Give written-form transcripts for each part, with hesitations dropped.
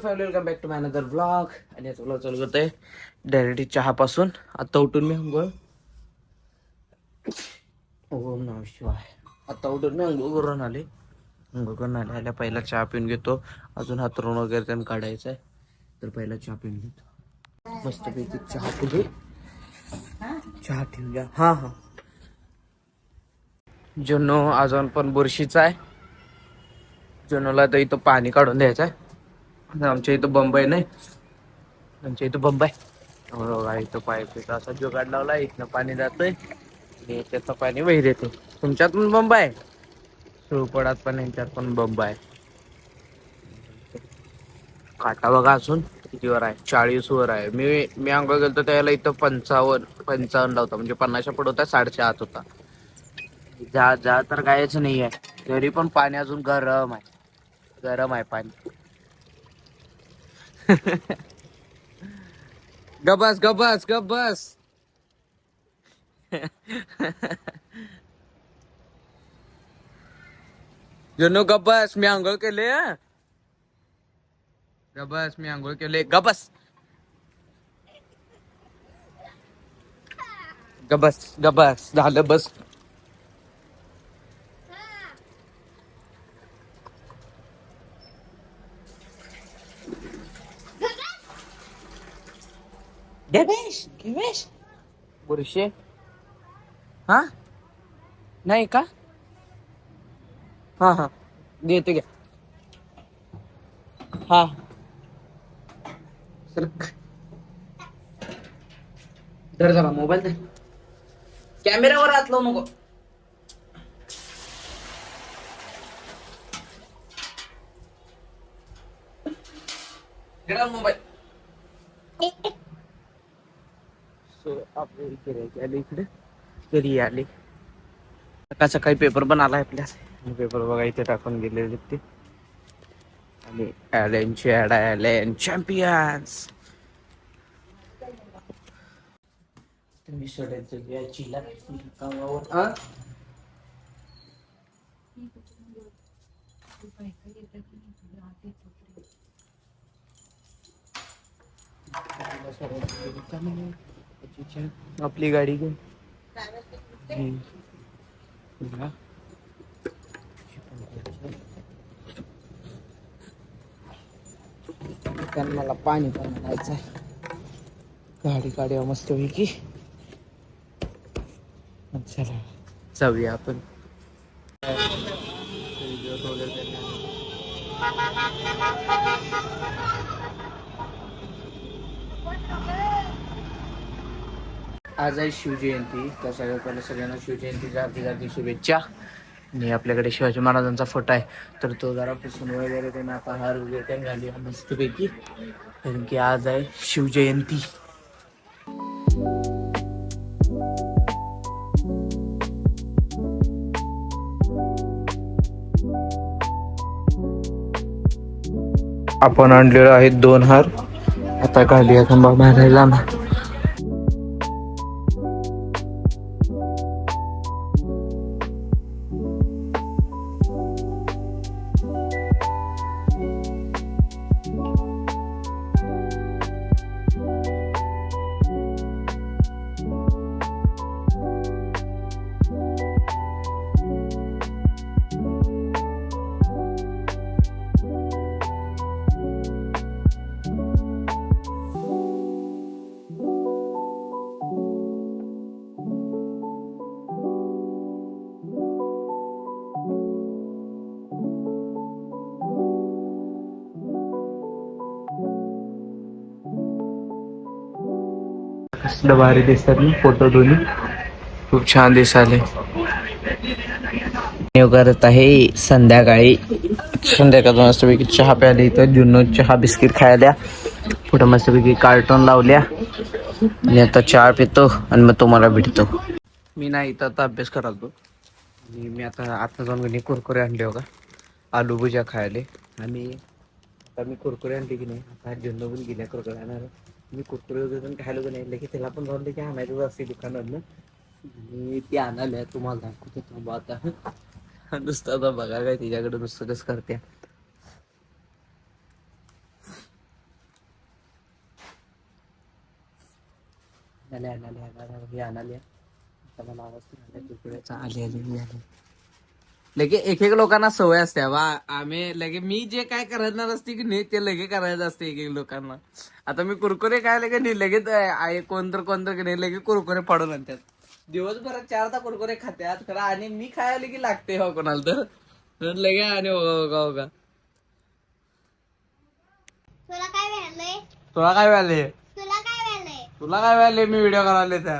Family, welcome back to my another vlog. आणि याचा vlog चालू करतोय डायरेक्ट चहापासून. आता उठून मी अंघोळ, ओम नमः शिवाय. आता उठून मी अंघोळ करून आले. अंघोळ करून आल्या पहिला चहा पिऊन घेतो. अजून हातरून वगैरे त्यांना काढायचं आहे, तर पहिला चहा पिऊन घेतो. मस्तपैकी चहा पिऊ. चहा ठेवूया. हा हा. जुनो अजून पण बुरशीचा आहे. जुनोला तर इथं पाणी काढून द्यायचं आहे. आमच्या इथं बंबई नाही, आमच्या इथं बंबई. बघा इथं पाईप असा जुगाड लावला, इथनं पाणी जातंय आणि त्याचं पाणी वहीर येते. तुमच्यात पण बंब आहे, सुळपडात पण यांच्यात पण बंब आहे. काटा बघा अजून कितीवर आहे, 40 वर आहे. मी अंघोळ गेलतो त्यावेळेला इथं 55 होता, म्हणजे 50 पुढे होता, 6.5 आत होता. जा जा तर कायच नाही आहे, तरी पण पाणी अजून गरम आहे. गरम आहे पाणी. गबस गबस गबस. जुनू गबस, मी आंघोळ केले. गबस, मी आंघोळ केले. गबस गबस गबस, झालं बस. गबेश गबेश. बुरशे हा नाही का? हा हा, देते घ्या. हा धर जरा मोबाईल दे. कॅमेऱ्यावर हात लावू नको. मोबाईल. सो आपल्या इकडे घरी आले. सकाळ सकाळी पेपर पण आलाय आपल्या. पेपर बघा इथे टाकून गेलेले ते. आणि ॲलन चॅम्पियन्स. तुम्ही सोडायचं याची कामावर. आपली गाडी घेऊन मला पाणी पण घ्यायचं आहे. गाडी काढूया मस्त पैकी. चला जाऊया आपण. आज आहे शिवजयंती, त्या सगळ्यात सगळ्यांना शिवजयंतीच्या हार्दिक शुभेच्छा. आणि आपल्याकडे शिवाजी महाराजांचा फोटो आहे, तर तो जरा पुसून वगैरे त्यांना आता हार वगैरे घाली मस्तपैकी, कारण की आज आहे शिवजयंती. आपण आणलेले आहेत 2 हार. आता घालूया खंबा मारायला. कसलं भारी दिसतात ना फोटो, दोन्ही खूप छान दिसाले. करत आहे संध्याकाळी मस्तपैकी चहा प्यायला. इथं जुनो चहा बिस्किट खायला, पुढं मस्तपैकी कार्टून लावल्या. आणि आता चहा पितो आणि मग तुम्हाला भेटतो. मी नाही इथं आता अभ्यास करायचो. मी आता जाऊन कुरकुरे आणले बघा, आलू भुजा खायले. आणि आता मी कुरकुरे आणले की नाही, आता जुनो पण गेल्या कुरकुरे आणायला. मी कुरकुरे वगैरे पण खायला पण नाही की त्याला पण जाऊन की आणायचं असते दुकानातनं. आणि ती आणाल्या तुम्हाला दाखवतो थांबा. आता नुसतं आता बघा काय तिच्याकडे नुसतं कसं करते. आले आले आले आले हे आले आता मला आवाज नाही आला कुरकुऱ्याचा आले आले हे आले लगे एक एक लोकांना सवय असते बा आम्ही लगे मी जे काय करणार असते की नाही ते लगे करायचं असते एक एक लोकांना आता मी कुरकुरे काय लगे नाही लगेच आहे कोणतर की नाही लगे कुरकुरे फाडून आणतात दिवसभरात 4दा कुरकुरे खात्यात खरं आणि मी खायला की लागते हो कोणाला तर लगे आणि हो तुला काय मिळालंय तुला काय व्हायले तुला काय मिळालंय तुला काय व्हायले मी व्हिडिओ करायला त्या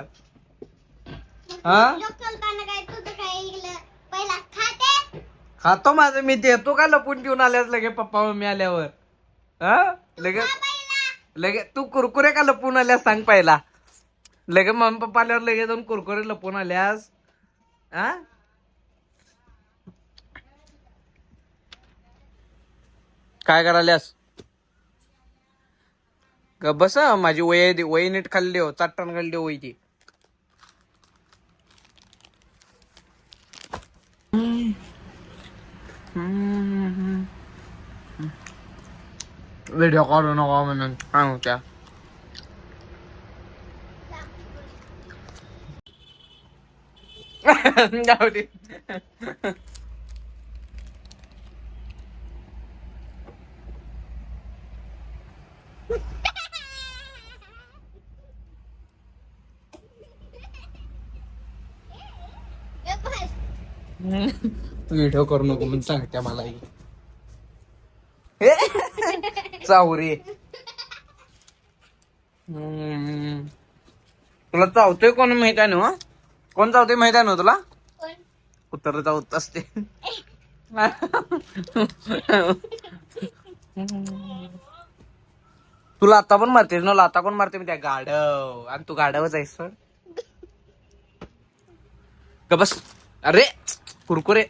हा चलताना काय तुझं काय इकलं पहिला खाते खातो माझं मी देतो का लपून घेऊन आल्यास लगे पप्पा मम्मी आल्यावर हा लगे लगे तू कुरकुरे का लपून आल्यास सांग पहिला लगे मम्मी पप्पा आल्यावर लगे जाऊन कुरकुरे लपून आल्यास हा काय करायल्यास बस माझी वय नीट खाल्ली हो चट्टण खाल्ली वय ती व्हिडिओ काढू नका म्हणून सांगू त्या जाऊ दे व्हिडिओ करू नको म्हणून सांगत्या मला चावरे तुला चावतोय कोण माहित आहे ना कोण चावतोय माहित आहे ना तुला कुत्र चावत असते तुला आता पण मारतेस ना आता कोण मारते मी त्या गाढव आणि तू गाढवच आहेस सर ग बस अरे कुरकुरे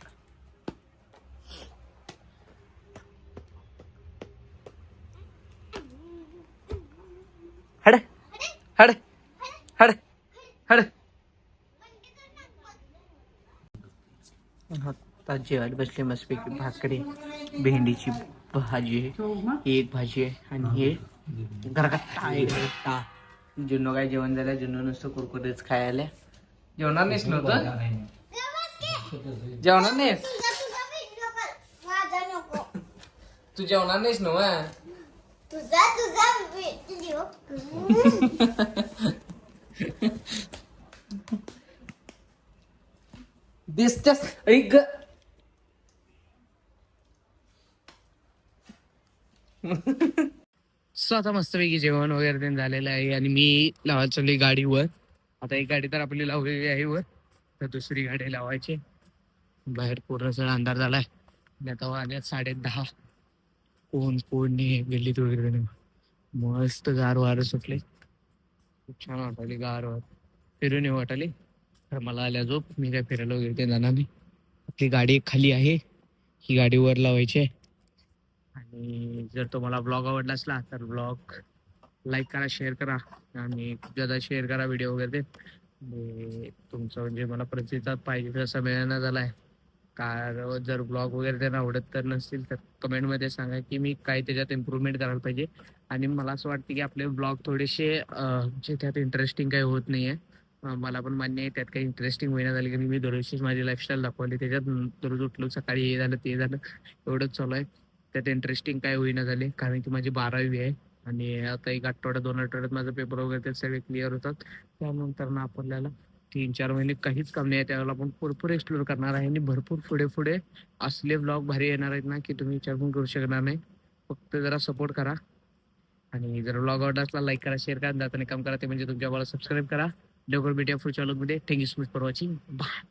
हड हड हड हड आता जेवायला बसले मस्तपैकी भाकरी भेंडीची भाजी आहे एक भाजी आहे आणि हे गरगट्टा आहे गरगट्टा जुन्नो काय जेवण झालं जुन्नो नुसतं कुरकुरेच खायला जेवणार नाहीस नव्हतं जेवणार नाहीस माझा नको तू जेवणार नाहीस नव तुझा व्हिडिओ दिसतेस ऐक सो आता मस्तपैकी जेवण वगैरे ते झालेलं आहे आणि मी लावायला चालली गाडीवर आता एक गाडी तर आपली लावलेली आहे वर तर दुसरी गाडी लावायची बाहेर पूर्ण सगळा अंधार झालाय आणि आता वाजल्यात 10:30 कोण नाही गेलीत वगैरे नाही मस्त गार वारं सुटले खूप छान वाटायले गार वार फिरून येऊ वाटायले तर मला आल्या झोप मी काय फिरायला वगैरे ते जाणार नाही आपली गाडी एक खाली आहे ही गाडी वर लावायची आहे आणि जर तुम्हाला ब्लॉग आवडला असला तर ब्लॉग लाईक करा शेअर करा आणि खूप जादा शेअर करा व्हिडिओ वगैरे आणि तुमचं म्हणजे मला प्रतिसाद पाहिजे तसा मिळाना झालाय कार जर ब्लॉग वगैरे त्यांना आवडत तर नसतील तर कमेंटमध्ये सांगा की मी काय त्याच्यात इम्प्रूव्हमेंट करायला पाहिजे आणि मला असं वाटतं की आपले ब्लॉग थोडेसे जे त्यात इंटरेस्टिंग काही होत नाही आहे मला पण मान्य आहे त्यात काही इंटरेस्टिंग होईना झाली की मी दररोजचीच माझी लाईफस्टाईल दाखवली त्याच्यात दररोज उठलो सकाळी हे झालं ते झालं एवढंच चालू आहे त्यात इंटरेस्टिंग काय होईना झाले कारण की माझी 12वी आहे आणि आता एक आठवडा 2 आठवड्यात माझं पेपर वगैरे ते सगळे क्लिअर होतात त्यानंतर ना आपल्याला 3-4 महिने काहीच काम नाही आहे त्यावेळेला आपण भरपूर एक्सप्लोर करणार आहे आणि भरपूर पुढे असले ब्लॉग भारी येणार आहेत ना की तुम्ही विचार पण करू शकणार नाही फक्त जरा सपोर्ट करा आणि जर ब्लॉग आवडला असला लाईक करा शेअर करा जाताना काम करा ते म्हणजे तुमच्या मला सबस्क्राईब करा लवकर भेटूया पुढच्या व्लॉगमध्ये thank you so much for watching bye